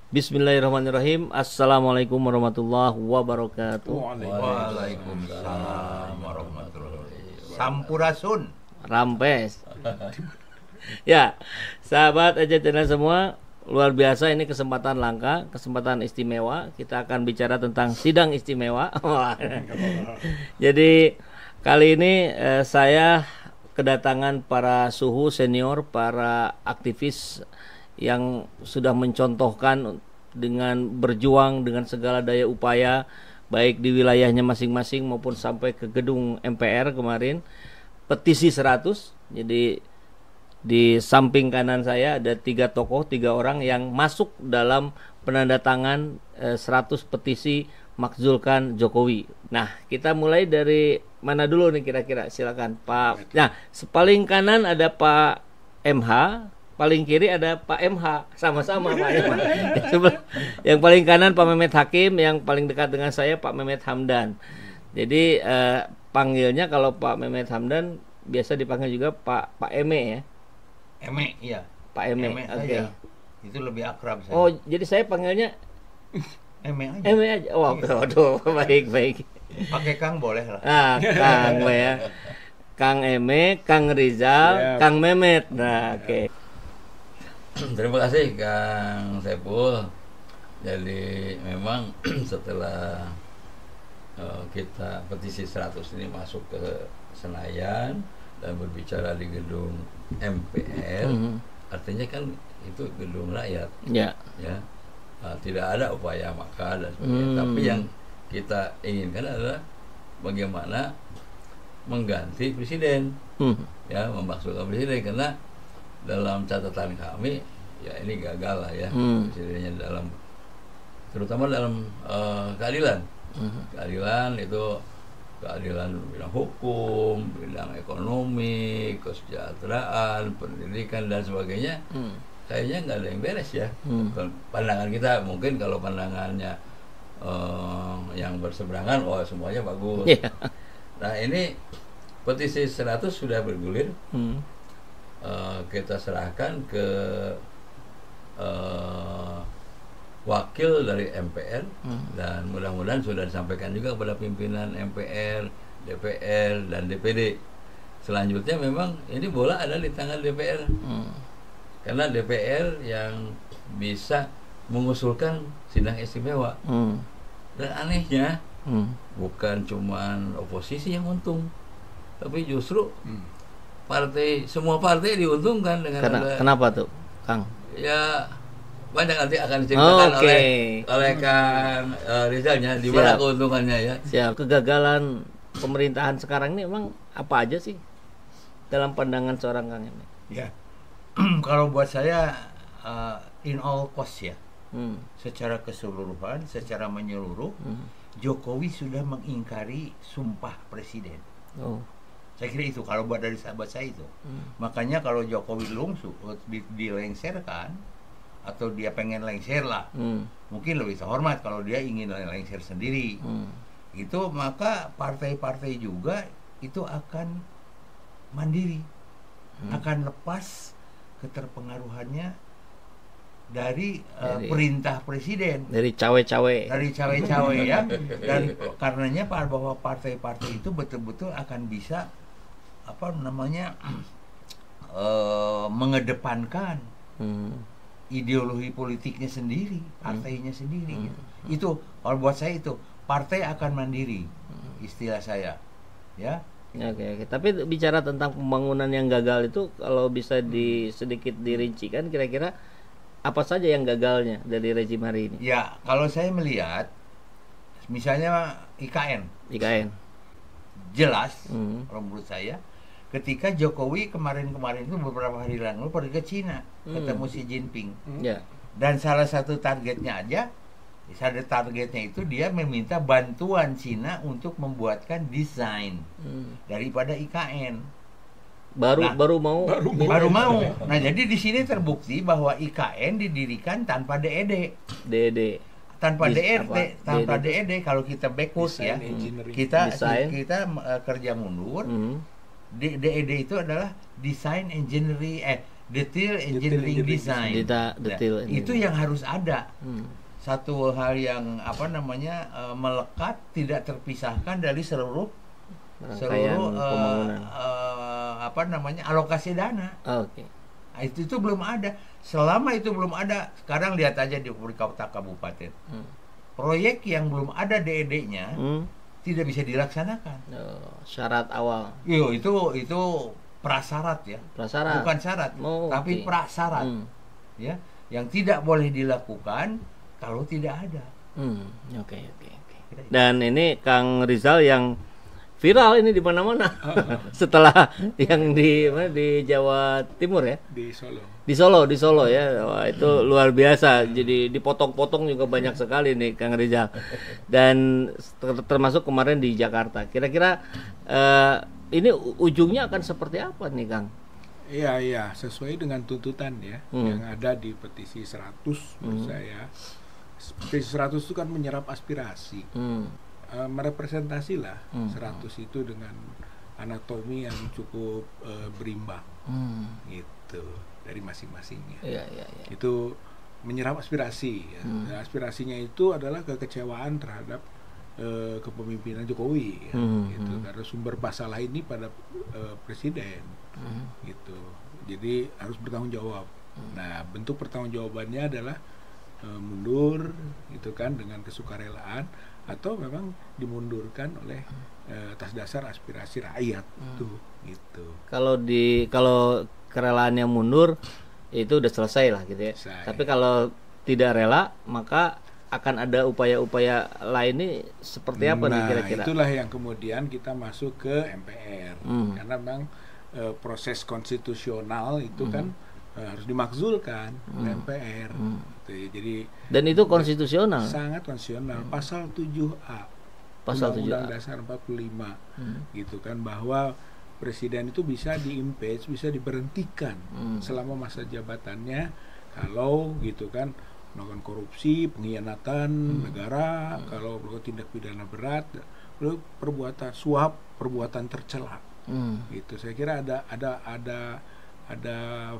Bismillahirrahmanirrahim. Assalamualaikum warahmatullahi wabarakatuh. Waalaikumsalam warahmatullahi wabarakatuh. Sampurasun. Rampes. Ya, sahabat Aja Channel semua, luar biasa ini kesempatan langka, kesempatan istimewa. Kita akan bicara tentang sidang istimewa. Jadi kali ini saya kedatangan para suhu senior, para aktivis yang sudah mencontohkan dengan berjuang dengan segala daya upaya, baik di wilayahnya masing-masing maupun sampai ke gedung MPR kemarin, petisi 100. Jadi di samping kanan saya ada 3 tokoh, 3 orang yang masuk dalam penandatangan 100 petisi makzulkan Jokowi. Nah, kita mulai dari mana dulu nih kira-kira? Silakan Pak. Nah, paling kanan ada Pak MH, paling kiri ada Pak MH, sama-sama Pak MH. Yang paling kanan Pak Mehmet Hakim, yang paling dekat dengan saya Pak Mehmet Hamdan. Jadi panggilnya kalau Pak Mehmet Hamdan biasa dipanggil juga Pak Eme ya. Eme, iya. Pak Eme. Eme Oke. saja. Itu lebih akrab saya. Oh, jadi saya panggilnya Eme aja. Eme aja. Oh, aduh, baik. Pakai Kang boleh lah. Kang ya. Kang Eme, Kang Rizal, Kang Mehmet. Nah, oke. Terima kasih Kang Saiful. Jadi memang setelah kita petisi 100 ini masuk ke Senayan dan berbicara di gedung MPR, artinya kan itu gedung rakyat. Ya. Tidak ada upaya makar dan sebagainya. Tapi yang kita inginkan adalah bagaimana mengganti presiden, memakzulkan presiden, karena dalam catatan kami ya ini gagal lah ya presidennya terutama dalam keadilan. Keadilan itu keadilan bidang hukum, bidang ekonomi, kesejahteraan, pendidikan dan sebagainya. Kayaknya nggak ada yang beres ya. Pandangan kita mungkin kalau pandangannya yang berseberangan, semuanya bagus. Nah ini petisi 100 sudah bergulir. Kita serahkan ke wakil dari MPR dan mudah-mudahan sudah disampaikan juga kepada pimpinan MPR, DPR dan DPD. Selanjutnya memang ini bola ada di tangan DPR, karena DPR yang bisa mengusulkan sidang istimewa. Dan anehnya bukan cuman oposisi yang untung, tapi justru semua partai diuntungkan dengan Kenapa tuh, Kang? Ya banyak nanti akan diceritakan oleh Kang Rizalnya di mana keuntungannya ya. Siap. Kegagalan pemerintahan sekarang ini emang apa aja sih dalam pandangan seorang Kang ini? Ya. Kalau buat saya in all cost ya. Secara keseluruhan, secara menyeluruh, Jokowi sudah mengingkari sumpah presiden. Saya kira itu kalau buat dari sahabat saya itu. Makanya kalau Jokowi dilengserkan atau dia pengen lengser lah, mungkin lebih terhormat kalau dia ingin lengser sendiri. Itu maka partai-partai juga itu akan mandiri, akan lepas keterpengaruhannya dari perintah presiden, dari cawe-cawe ya. Dan karenanya bahwa partai-partai itu betul-betul akan bisa mengedepankan ideologi politiknya sendiri, partainya sendiri. Itu kalau buat saya itu partai akan mandiri, istilah saya, ya. Oke. Tapi bicara tentang pembangunan yang gagal itu, kalau bisa sedikit dirincikan, kira-kira apa saja yang gagalnya dari rezim hari ini? Ya, kalau saya melihat, misalnya IKN. Jelas, kalau menurut saya, ketika Jokowi kemarin itu beberapa hari lalu pergi ke Cina, ketemu Xi Jinping. Dan salah satu targetnya itu dia meminta bantuan Cina untuk membuatkan desain daripada IKN. Baru mau. Nah, jadi di sini terbukti bahwa IKN didirikan tanpa DED. Tanpa DED kalau kita backward ya. Kita kerja mundur. DED itu adalah design engineering detail engineering design. Detail itu yang harus ada. Satu hal yang melekat, tidak terpisahkan dari seluruh pembangunan. Alokasi dana. Oke. Itu belum ada. Selama itu belum ada, sekarang lihat aja di kota kabupaten. Proyek yang belum ada DED-nya tidak bisa dilaksanakan. Syarat awal. Itu prasyarat ya. Prasyarat. Bukan syarat, tapi prasyarat. Ya, yang tidak boleh dilakukan kalau tidak ada. Oke. Dan ini Kang Rizal yang viral ini di mana-mana. Setelah yang di Jawa Timur ya. Di Solo ya. Wah, itu luar biasa. Jadi dipotong-potong juga banyak sekali nih Kang Rizal. Dan termasuk kemarin di Jakarta. Kira-kira ini ujungnya akan seperti apa nih Kang? Iya, sesuai dengan tuntutan ya yang ada di petisi 100 menurut saya. Petisi 100 itu kan menyerap aspirasi. Merepresentasi lah 100 itu dengan anatomi yang cukup berimbang gitu dari masing-masingnya. Itu menyerap aspirasi ya. Aspirasinya itu adalah kekecewaan terhadap kepemimpinan Jokowi ya, gitu. Karena sumber masalah ini pada presiden gitu. Jadi harus bertanggung jawab. Nah, bentuk pertanggungjawabannya adalah mundur gitu kan dengan kesukarelaan, atau memang dimundurkan oleh atas dasar aspirasi rakyat gitu. Kalau kerelaannya mundur itu udah selesai lah gitu ya. Tapi kalau tidak rela, maka akan ada upaya-upaya lain nih seperti apa nih kira-kira? Itulah yang kemudian kita masuk ke MPR. Karena memang proses konstitusional itu kan harus dimakzulkan oleh MPR. Jadi dan itu konstitusional. Sangat konstitusional. Pasal 7A. Pasal Undang-Undang Dasar 45. Gitu kan, bahwa presiden itu bisa diimpeach, bisa diberhentikan selama masa jabatannya kalau gitu kan melakukan korupsi, pengkhianatan negara, kalau melakukan tindak pidana berat, lalu perbuatan suap, perbuatan tercela. Gitu. Saya kira ada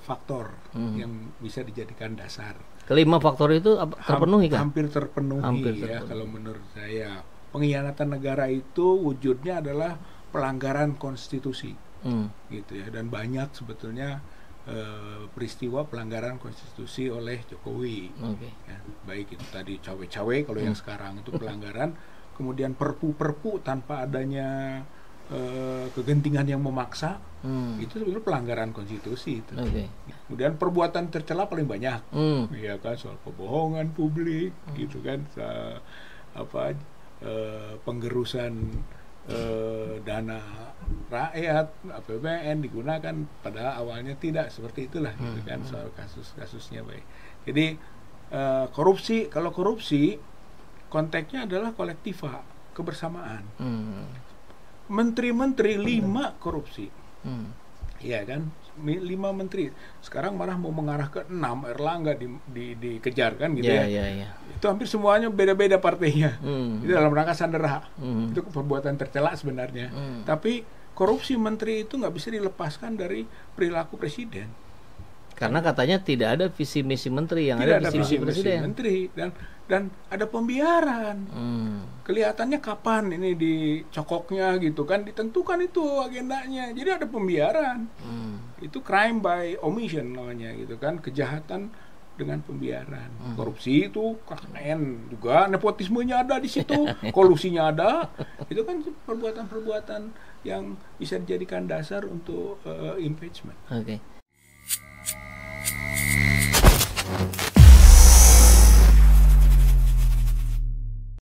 faktor yang bisa dijadikan dasar. Kelima faktor itu terpenuhi kan? Hampir terpenuhi ya kalau menurut saya. Pengkhianatan negara itu wujudnya adalah pelanggaran konstitusi, gitu ya. Dan banyak sebetulnya peristiwa pelanggaran konstitusi oleh Jokowi. Ya, baik itu tadi cawe-cawe kalau yang sekarang itu pelanggaran, kemudian perpu-perpu tanpa adanya kegentingan yang memaksa, itu sebetulnya pelanggaran konstitusi itu. Kemudian perbuatan tercela paling banyak, ya kan, soal kebohongan publik, gitu kan, penggerusan dana rakyat, APBN digunakan pada awalnya tidak seperti itulah, gitu kan, soal kasus-kasusnya baik. Jadi korupsi, kalau korupsi konteksnya adalah kolektiva, kebersamaan. Menteri-menteri 5 korupsi, ya kan, 5 menteri. Sekarang malah mau mengarah ke 6, Erlangga dikejar kan gitu ya. Itu hampir semuanya beda-beda partainya. Itu dalam rangka sandera. Itu perbuatan tercela sebenarnya. Tapi korupsi menteri itu nggak bisa dilepaskan dari perilaku presiden. Karena katanya tidak ada visi misi menteri, yang tidak ada visi misi presiden. Menteri dan ada pembiaran. Kelihatannya kapan ini dicokoknya gitu kan, ditentukan itu agendanya. Jadi ada pembiaran. Itu crime by omission namanya gitu kan, kejahatan dengan pembiaran. Korupsi itu KKN juga, nepotismenya ada di situ, kolusinya ada. Itu kan perbuatan-perbuatan yang bisa dijadikan dasar untuk impeachment.